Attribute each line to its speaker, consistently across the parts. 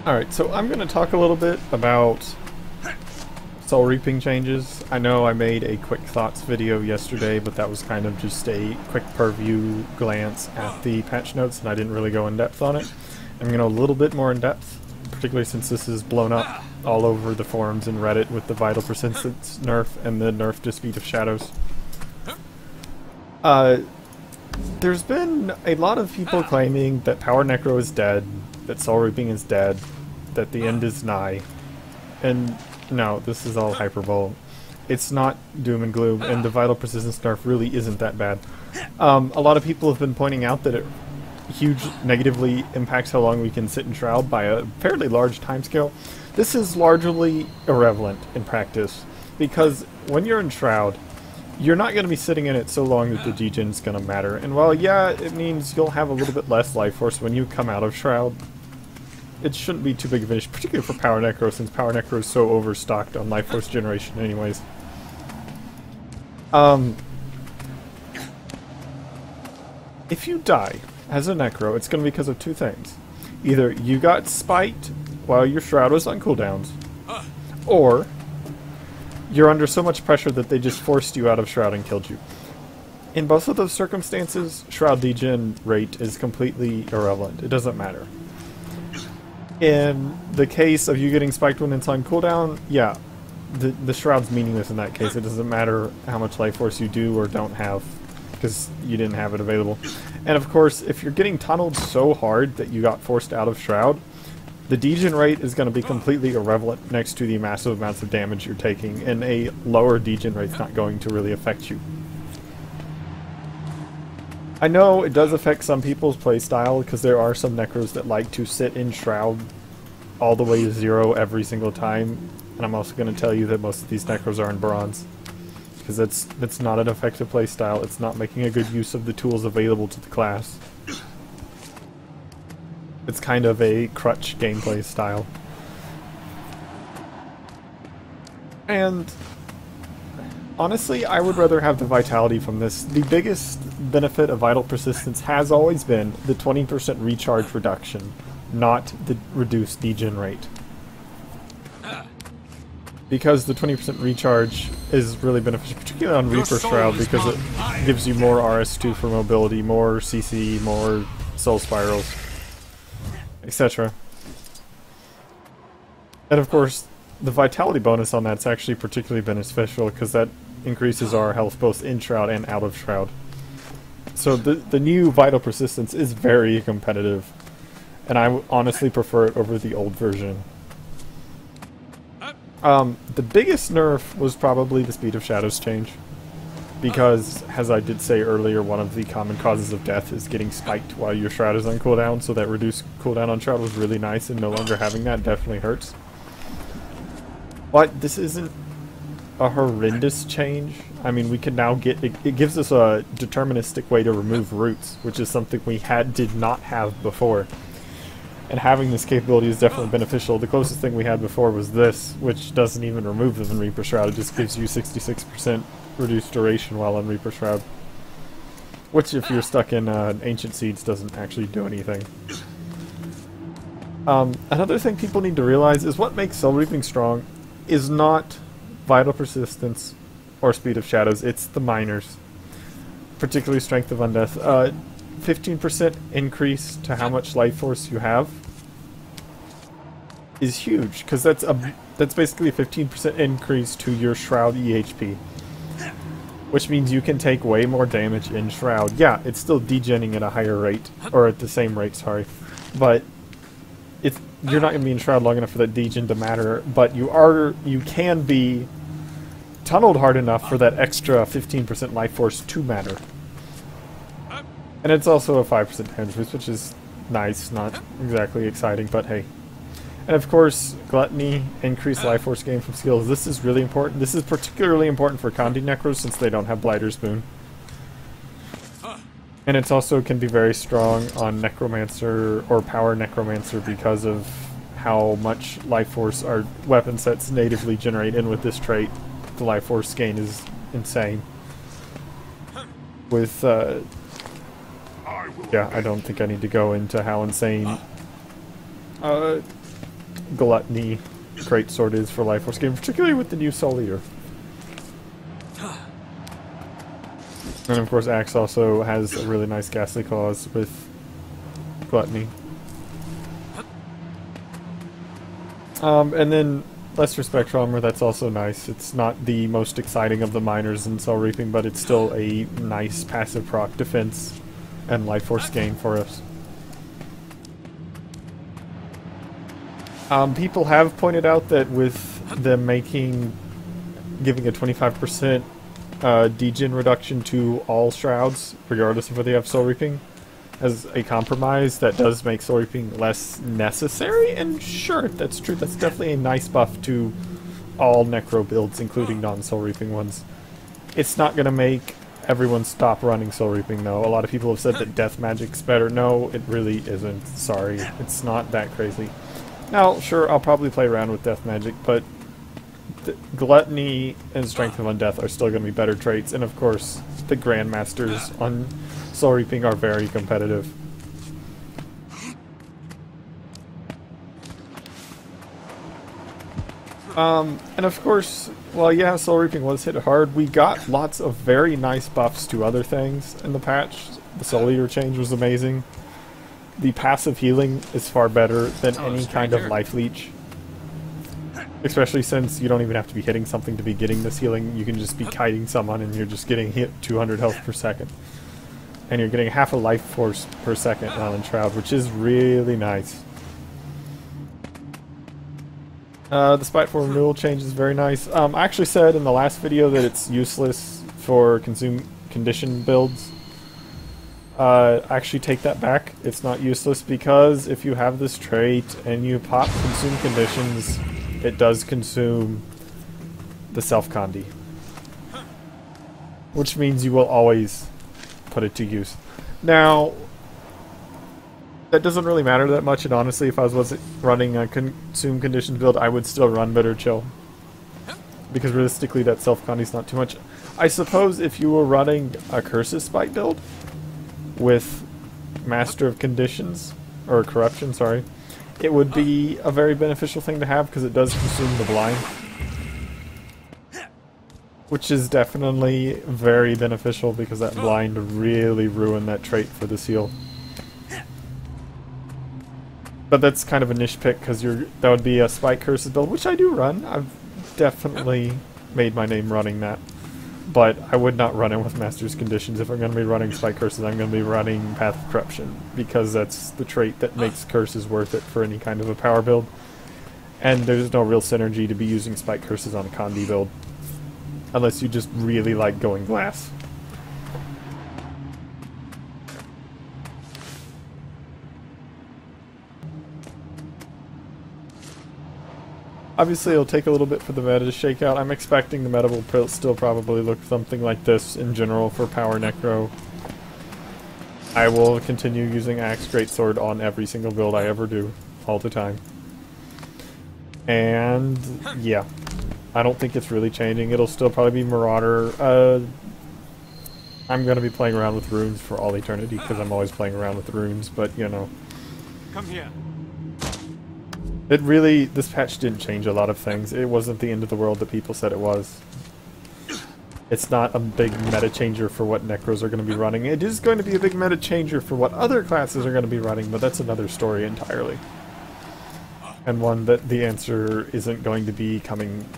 Speaker 1: Alright, so I'm going to talk a little bit about soul reaping changes. I know I made a quick thoughts video yesterday, but that was kind of just a quick purview glance at the patch notes, and I didn't really go in depth on it. I'm going to go a little bit more in depth, particularly since this is blown up all over the forums and Reddit with the Vital Persistence nerf and the nerf to Speed of Shadows. There's been a lot of people claiming that Power Necro is dead, that Soul Reaping is dead, that the end is nigh. And no, this is all hyperbole. It's not doom and gloom, and the Vital Persistence nerf really isn't that bad. A lot of people have been pointing out that it negatively impacts how long we can sit in Shroud by a fairly large timescale. This is largely irrelevant in practice, because when you're in Shroud, you're not going to be sitting in it so long that the degen is going to matter. And while, yeah, it means you'll have a little bit less life force when you come out of Shroud, it shouldn't be too big of an issue, particularly for Power Necro, since Power Necro is so overstocked on life force generation anyways. If you die as a Necro, it's going to be because of two things. Either you got spiked while your Shroud was on cooldowns, or you're under so much pressure that they just forced you out of Shroud and killed you. In both of those circumstances, Shroud degen rate is completely irrelevant. It doesn't matter. In the case of you getting spiked when it's on cooldown, yeah, the Shroud's meaningless in that case. It doesn't matter how much life force you do or don't have, because you didn't have it available. And of course, if you're getting tunneled so hard that you got forced out of Shroud, the degen rate is going to be completely irrelevant next to the massive amounts of damage you're taking, and a lower degen rate's not going to really affect you. I know it does affect some people's playstyle, because there are some Necros that like to sit in Shroud all the way to 0 every single time, and I'm also going to tell you that most of these Necros are in Bronze, because it's not an effective playstyle. It's not making a good use of the tools available to the class. It's kind of a crutch gameplay style. And honestly, I would rather have the vitality from this. The biggest benefit of Vital Persistence has always been the 20% recharge reduction, not the reduced degen rate. Because the 20% recharge is really beneficial, particularly on Reaper Shroud, because it gives you more RS2 for mobility, more CC, more Soul Spirals, etc. And of course, the vitality bonus on that's actually particularly beneficial, because that increases our health both in Shroud and out of Shroud. So the new Vital Persistence is very competitive, and I honestly prefer it over the old version. The biggest nerf was probably the Speed of Shadows change, because, as I did say earlier, one of the common causes of death is getting spiked while your Shroud is on cooldown, so that reduced cooldown on Shroud was really nice, and no longer having that definitely hurts. But this isn't a horrendous change. I mean, we can now get... It gives us a deterministic way to remove roots, which is something we did not have before. And having this capability is definitely beneficial. The closest thing we had before was this, which doesn't even remove them in Reaper Shroud. It just gives you 66% reduced duration while in Reaper Shroud. Which, if you're stuck in Ancient Seeds, doesn't actually do anything. Another thing people need to realize is what makes Soul Reaping strong is not Vital Persistence or Speed of Shadows, it's the minors. Particularly Strength of Undeath. 15% increase to how much life force you have is huge, because that's basically a 15% increase to your Shroud EHP, which means you can take way more damage in Shroud. Yeah, it's still degenning at a higher rate, or at the same rate, sorry, but you're not going to be in Shroud long enough for that degen to matter, but you can be tunneled hard enough for that extra 15% life force to matter. And it's also a 5% damage boost, which is nice, not exactly exciting, but hey. And of course, Gluttony, increased life force gain from skills. This is really important. This is particularly important for Condi Necros, since they don't have Blighter's Boon. And it also can be very strong on Necromancer or Power Necromancer because of how much life force our weapon sets natively generate, and with this trait, the life force gain is insane. With, yeah, I don't think I need to go into how insane gluttony greatsword is for Life Force game, particularly with the new Solier. And of course Axe also has a really nice ghastly claws with gluttony. And then Lesser Spectral Armor, that's also nice. It's not the most exciting of the minors in Soul Reaping, but it's still a nice passive proc defense and Life Force gain for us. People have pointed out that with them giving a 25% degen reduction to all shrouds, regardless of whether they have Soul Reaping, as a compromise, that does make Soul Reaping less necessary, and sure, that's true. That's definitely a nice buff to all Necro builds, including non-Soul Reaping ones. It's not going to make everyone stop running Soul Reaping, though. A lot of people have said that Death Magic's better. No, it really isn't. Sorry. It's not that crazy. Now, sure, I'll probably play around with Death Magic, but Gluttony and Strength of Undeath are still going to be better traits, and of course, the Grandmasters on Soul Reaping are very competitive. And of course, well, yeah, Soul Reaping was hit hard. We got lots of very nice buffs to other things in the patch. The Soul Eater change was amazing. The passive healing is far better than any kind of life leech. Especially since you don't even have to be hitting something to be getting this healing. You can just be kiting someone and you're just getting hit 200 health per second. And you're getting half a life force per second on Shroud, which is really nice. The Spiteful Renewal change is very nice. I actually said in the last video that it's useless for consume condition builds. I actually take that back. It's not useless because if you have this trait and you pop consume conditions, it does consume the self-condi. Which means you will always put it to use. Now, that doesn't really matter that much, and honestly, if I was running a consume conditions build, I would still run Bitter Chill. Because realistically, that self-condi's not too much. I suppose if you were running a Curses Spite build with Master of Conditions, or Corruption, sorry, it would be a very beneficial thing to have because it does consume the blind. Which is definitely very beneficial because that blind really ruined that trait for the seal. But that's kind of a niche pick because that would be a Spike Curses build, which I do run. I've definitely made my name running that. But I would not run it with Master's Conditions. If I'm going to be running Spike Curses, I'm going to be running Path of Corruption, because that's the trait that makes Curses worth it for any kind of a power build. And there's no real synergy to be using Spike Curses on a Condi build, unless you just really like going glass. Obviously, it'll take a little bit for the meta to shake out. I'm expecting the meta will still probably look something like this in general for Power Necro. I will continue using Axe Greatsword on every single build I ever do, all the time. And, yeah. I don't think it's really changing. It'll still probably be Marauder. I'm going to be playing around with runes for all eternity, because I'm always playing around with runes, but, you know.
Speaker 2: Come here.
Speaker 1: This patch didn't change a lot of things. It wasn't the end of the world that people said it was. It's not a big meta changer for what Necros are going to be running. It is going to be a big meta changer for what other classes are going to be running, but that's another story entirely. And one that the answer isn't going to be coming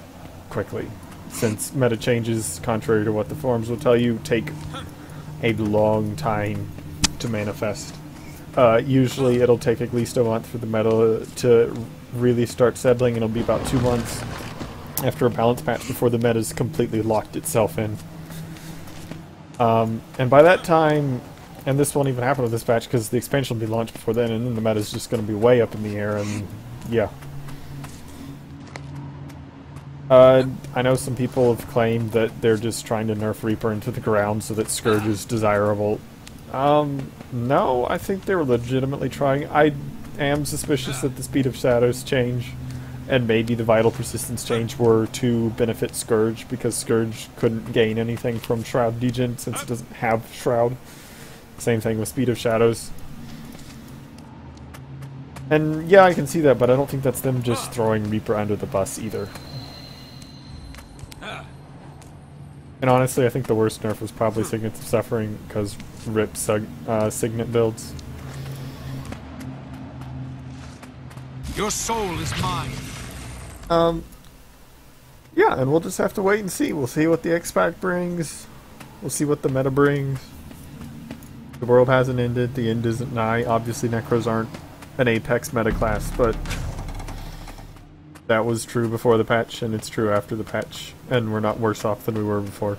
Speaker 1: quickly, since meta changes, contrary to what the forums will tell you, take a long time to manifest. Usually it'll take at least a month for the meta to really start settling. It'll be about 2 months after a balance patch before the meta's completely locked itself in. And by that time, and this won't even happen with this patch because the expansion will be launched before then, and then the meta's just going to be way up in the air, and yeah. I know some people have claimed that they're just trying to nerf Reaper into the ground so that Scourge is desirable. No, I think they were legitimately trying. I am suspicious that the Speed of Shadows change and maybe the Vital Persistence change were to benefit Scourge, because Scourge couldn't gain anything from Shroud Degen since it doesn't have Shroud. Same thing with Speed of Shadows. And yeah, I can see that, but I don't think that's them just throwing Reaper under the bus either. And honestly, I think the worst nerf was probably Signets of Suffering, because RIP Signet builds.
Speaker 2: Your soul is mine.
Speaker 1: Yeah, and we'll just have to wait and see. We'll see what the X-Pack brings. We'll see what the meta brings. The world hasn't ended. The end isn't nigh. Obviously, Necros aren't an Apex meta class, but that was true before the patch, and it's true after the patch, and we're not worse off than we were before.